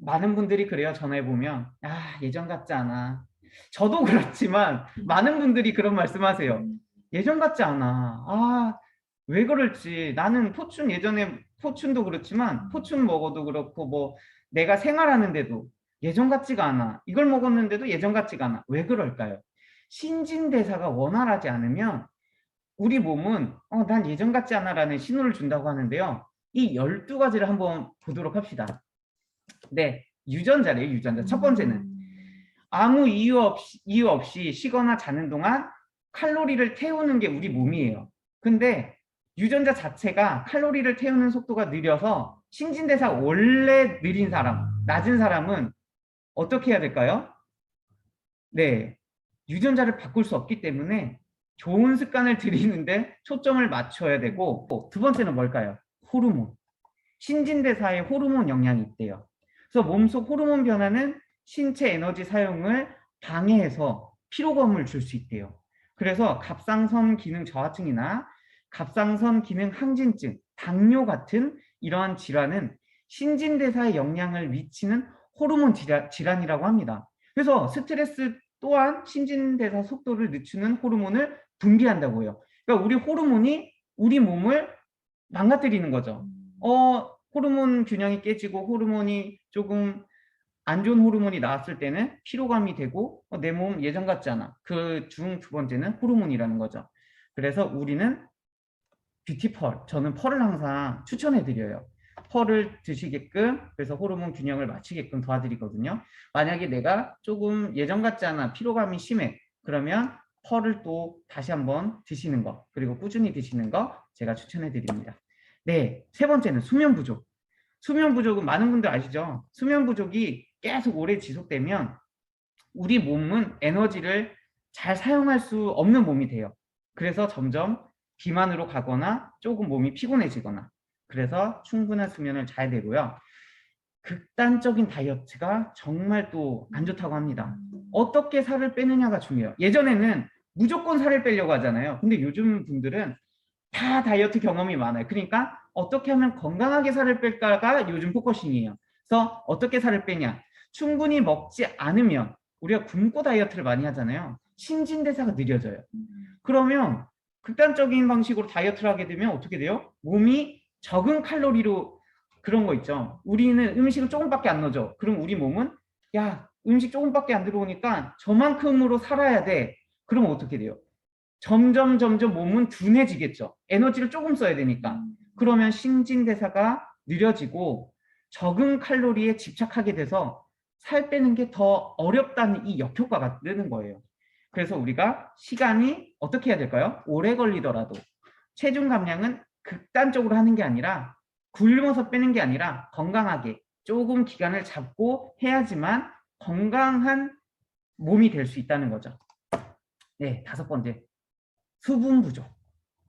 많은 분들이 그래요. 전화해보면 예전 같지 않아. 저도 그렇지만 많은 분들이 그런 말씀하세요. 예전 같지 않아. 왜 그럴지. 나는 포춘 예전에 포춘도 그렇지만 포춘 먹어도 그렇고 뭐 내가 생활하는데도 예전 같지가 않아. 이걸 먹었는데도 예전 같지가 않아. 왜 그럴까요? 신진대사가 원활하지 않으면 우리 몸은 난 예전 같지 않아라는 신호를 준다고 하는데요. 이 12가지를 한번 보도록 합시다. 네, 유전자래요, 유전자. 첫 번째는 아무 이유 없이 쉬거나 자는 동안 칼로리를 태우는 게 우리 몸이에요. 근데 유전자 자체가 칼로리를 태우는 속도가 느려서 신진대사 원래 느린 사람, 낮은 사람은 어떻게 해야 될까요? 네, 유전자를 바꿀 수 없기 때문에 좋은 습관을 들이는데 초점을 맞춰야 되고, 두 번째는 뭘까요? 호르몬. 신진대사에 호르몬 영향이 있대요. 그래서 몸속 호르몬 변화는 신체 에너지 사용을 방해해서 피로감을 줄 수 있대요. 그래서 갑상선 기능 저하증이나 갑상선 기능 항진증, 당뇨 같은 이러한 질환은 신진대사에 영향을 미치는 호르몬 질환이라고 합니다. 그래서 스트레스 또한 신진대사 속도를 늦추는 호르몬을 분비한다고요. 그러니까 우리 호르몬이 우리 몸을 망가뜨리는 거죠. 호르몬 균형이 깨지고 호르몬이 조금 안 좋은 호르몬이 나왔을 때는 피로감이 되고 내 몸 예전 같지 않아. 그 중 두 번째는 호르몬이라는 거죠. 그래서 우리는 뷰티펄, 저는 펄을 항상 추천해 드려요. 펄을 드시게끔, 그래서 호르몬 균형을 맞추게끔 도와드리거든요. 만약에 내가 조금 예전 같지 않아, 피로감이 심해, 그러면 펄을 또 다시 한번 드시는 거, 그리고 꾸준히 드시는 거 제가 추천해 드립니다. 네, 세 번째는 수면 부족. 수면 부족은 많은 분들 아시죠? 수면 부족이 계속 오래 지속되면 우리 몸은 에너지를 잘 사용할 수 없는 몸이 돼요. 그래서 점점 비만으로 가거나 조금 몸이 피곤해지거나, 그래서 충분한 수면을 잘 되고요. 극단적인 다이어트가 정말 또 안 좋다고 합니다. 어떻게 살을 빼느냐가 중요해요. 예전에는 무조건 살을 빼려고 하잖아요. 근데 요즘 분들은 다 다이어트 경험이 많아요. 그러니까 어떻게 하면 건강하게 살을 뺄까가 요즘 포커싱이에요. 그래서 어떻게 살을 빼냐? 충분히 먹지 않으면, 우리가 굶고 다이어트를 많이 하잖아요. 신진대사가 느려져요. 그러면 극단적인 방식으로 다이어트를 하게 되면 어떻게 돼요? 몸이 적은 칼로리로, 그런 거 있죠. 우리는 음식을 조금밖에 안 넣어줘. 그럼 우리 몸은 야, 음식 조금밖에 안 들어오니까 저만큼으로 살아야 돼. 그러면 어떻게 돼요? 점점 몸은 둔해지겠죠. 에너지를 조금 써야 되니까. 그러면 신진대사가 느려지고 적은 칼로리에 집착하게 돼서 살 빼는 게 더 어렵다는 이 역효과가 뜨는 거예요. 그래서 우리가 시간이 어떻게 해야 될까요? 오래 걸리더라도 체중 감량은 극단적으로 하는 게 아니라, 굶어서 빼는 게 아니라 건강하게 조금 기간을 잡고 해야지만 건강한 몸이 될 수 있다는 거죠. 네, 다섯 번째. 수분 부족.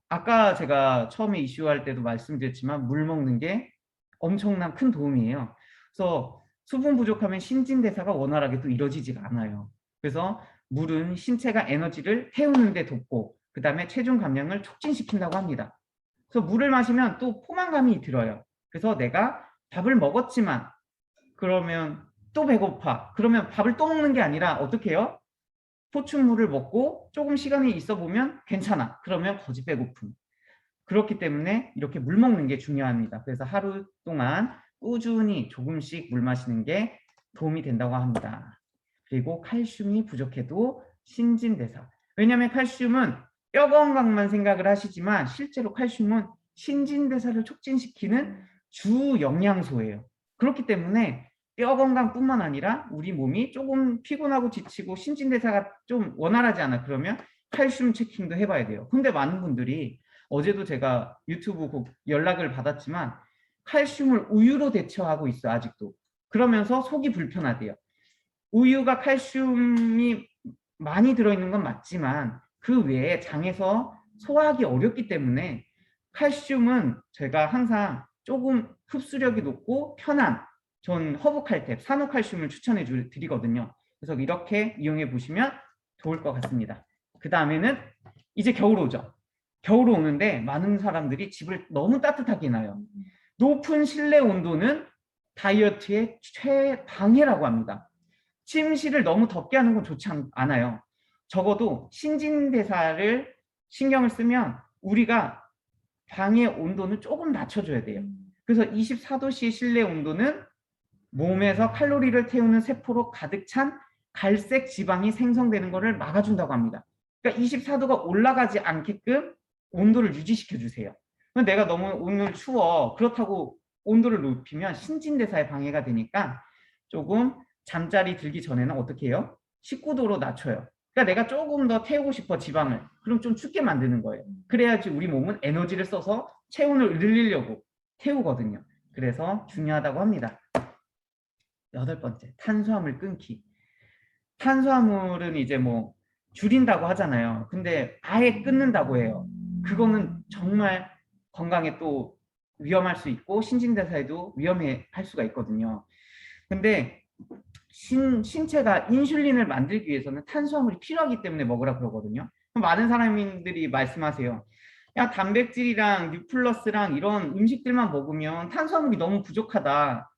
아까 제가 처음에 이슈할 때도 말씀드렸지만 물 먹는 게 엄청난 큰 도움이에요. 그래서 수분 부족하면 신진대사가 원활하게 또 이루어지지가 않아요. 그래서 물은 신체가 에너지를 태우는 데 돕고, 그 다음에 체중 감량을 촉진시킨다고 합니다. 그래서 물을 마시면 또 포만감이 들어요. 그래서 내가 밥을 먹었지만 그러면 또 배고파. 그러면 밥을 또 먹는 게 아니라 어떻게 해요? 포춘물을 먹고 조금 시간이 있어 보면 괜찮아. 그러면 거짓 배고픔. 그렇기 때문에 이렇게 물 먹는 게 중요합니다. 그래서 하루 동안 꾸준히 조금씩 물 마시는 게 도움이 된다고 합니다. 그리고 칼슘이 부족해도 신진대사. 왜냐하면 칼슘은 뼈 건강만 생각을 하시지만 실제로 칼슘은 신진대사를 촉진시키는 주 영양소예요. 그렇기 때문에 뼈 건강뿐만 아니라 우리 몸이 조금 피곤하고 지치고 신진대사가 좀 원활하지 않아, 그러면 칼슘 체킹도 해봐야 돼요. 근데 많은 분들이, 어제도 제가 유튜브 연락을 받았지만 칼슘을 우유로 대처하고 있어 아직도. 그러면서 속이 불편하대요. 우유가 칼슘이 많이 들어있는 건 맞지만 그 외에 장에서 소화하기 어렵기 때문에 칼슘은 제가 항상 조금 흡수력이 높고 편한, 전 허브칼텍, 산호칼슘을 추천해 드리거든요. 그래서 이렇게 이용해 보시면 좋을 것 같습니다. 그 다음에는 이제 겨울 오죠. 겨울 오는데 많은 사람들이 집을 너무 따뜻하게 놔요. 높은 실내 온도는 다이어트의 최방해라고 합니다. 침실을 너무 덥게 하는 건 좋지 않아요. 적어도 신진대사를 신경을 쓰면 우리가 방의 온도는 조금 낮춰줘야 돼요. 그래서 24도씨 실내 온도는 몸에서 칼로리를 태우는 세포로 가득 찬 갈색 지방이 생성되는 것을 막아준다고 합니다. 그러니까 24도가 올라가지 않게끔 온도를 유지시켜 주세요. 내가 너무 오늘 추워. 그렇다고 온도를 높이면 신진대사에 방해가 되니까 조금 잠자리 들기 전에는 어떻게 해요? 19도로 낮춰요. 그러니까 내가 조금 더 태우고 싶어 지방을. 그럼 좀 춥게 만드는 거예요. 그래야지 우리 몸은 에너지를 써서 체온을 늘리려고 태우거든요. 그래서 중요하다고 합니다. 8번째, 탄수화물 끊기. 탄수화물은 이제 뭐 줄인다고 하잖아요. 근데 아예 끊는다고 해요. 그거는 정말 건강에 또 위험할 수 있고 신진대사에도 위험할 수가 있거든요. 근데 신체가 인슐린을 만들기 위해서는 탄수화물이 필요하기 때문에 먹으라 그러거든요. 많은 사람들이 말씀하세요. 야, 단백질이랑 뉴플러스랑 이런 음식들만 먹으면 탄수화물이 너무 부족하다.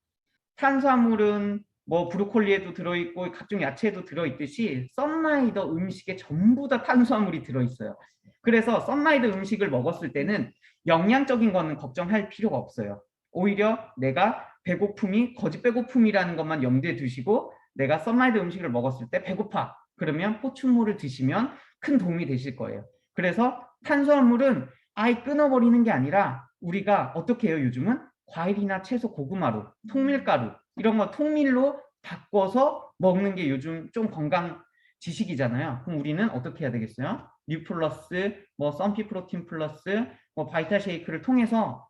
탄수화물은 뭐 브로콜리에도 들어있고 각종 야채에도 들어있듯이 썬라이더 음식에 전부 다 탄수화물이 들어있어요. 그래서 썬라이더 음식을 먹었을 때는 영양적인 거는 걱정할 필요가 없어요. 오히려 내가 배고픔이 거짓 배고픔이라는 것만 염두에 두시고 내가 썬라이더 음식을 먹었을 때 배고파. 그러면 포춘물을 드시면 큰 도움이 되실 거예요. 그래서 탄수화물은 아예 끊어버리는 게 아니라 우리가 어떻게 해요? 요즘은 과일이나 채소, 고구마로, 통밀가루 이런 거 통밀로 바꿔서 먹는 게 요즘 좀 건강 지식이잖아요. 그럼 우리는 어떻게 해야 되겠어요? 뉴플러스, 뭐 썬피 프로틴 플러스, 뭐 바이탈 쉐이크를 통해서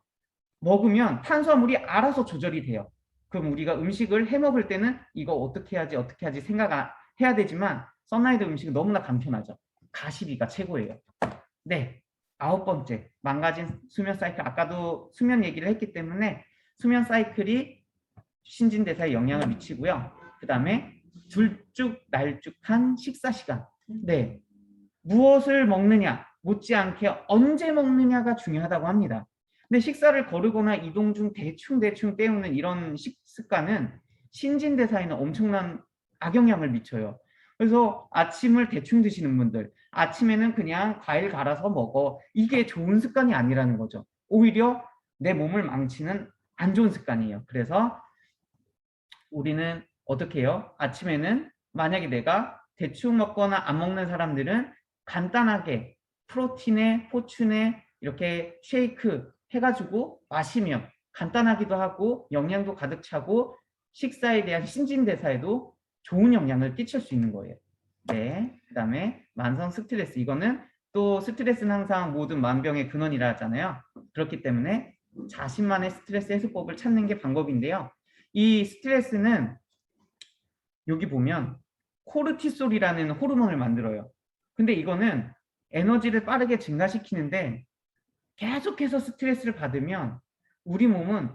먹으면 탄수화물이 알아서 조절이 돼요. 그럼 우리가 음식을 해 먹을 때는 이거 어떻게 하지 생각해야 되지만 썬라이드 음식은 너무나 간편하죠. 가시비가 최고예요. 네, 9번째, 망가진 수면 사이클. 아까도 수면 얘기를 했기 때문에 수면 사이클이 신진대사에 영향을 미치고요. 그 다음에 들쭉날쭉한 식사 시간. 네, 무엇을 먹느냐, 못지않게 언제 먹느냐가 중요하다고 합니다. 근데 식사를 거르거나 이동 중 대충 때우는 이런 식습관은 신진대사에는 엄청난 악영향을 미쳐요. 그래서 아침을 대충 드시는 분들, 아침에는 그냥 과일 갈아서 먹어. 이게 좋은 습관이 아니라는 거죠. 오히려 내 몸을 망치는 안 좋은 습관이에요. 그래서 우리는 어떻게 해요? 아침에는 만약에 내가 대충 먹거나 안 먹는 사람들은 간단하게 프로틴에 포춘에 이렇게 쉐이크 해가지고 마시면 간단하기도 하고 영양도 가득 차고 식사에 대한 신진대사에도 좋은 영향을 끼칠 수 있는 거예요. 네, 그 다음에 만성 스트레스. 이거는 또 스트레스는 항상 모든 만병의 근원이라 하잖아요. 그렇기 때문에 자신만의 스트레스 해소법을 찾는 게 방법인데요. 이 스트레스는 여기 보면 코르티솔이라는 호르몬을 만들어요. 근데 이거는 에너지를 빠르게 증가시키는데 계속해서 스트레스를 받으면 우리 몸은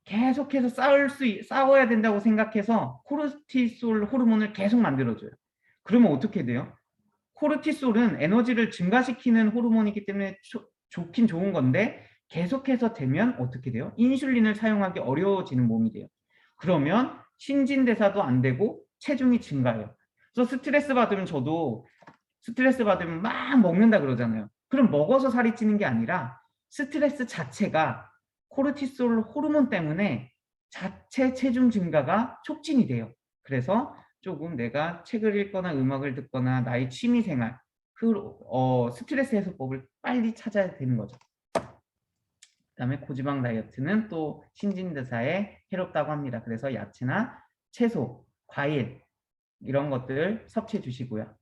계속해서 싸워야 된다고 생각해서 코르티솔 호르몬을 계속 만들어줘요. 그러면 어떻게 돼요? 코르티솔은 에너지를 증가시키는 호르몬이기 때문에 좋긴 좋은 건데 계속해서 되면 어떻게 돼요? 인슐린을 사용하기 어려워지는 몸이 돼요. 그러면 신진대사도 안 되고 체중이 증가해요. 그래서 스트레스 받으면 저도 스트레스 받으면 막 먹는다 그러잖아요. 그럼 먹어서 살이 찌는 게 아니라 스트레스 자체가 코르티솔 호르몬 때문에 자체 체중 증가가 촉진이 돼요. 그래서 조금 내가 책을 읽거나 음악을 듣거나 나의 취미생활, 스트레스 해소법을 빨리 찾아야 되는 거죠. 그다음에 고지방 다이어트는 또 신진대사에 해롭다고 합니다. 그래서 야채나 채소, 과일 이런 것들 섭취해 주시고요.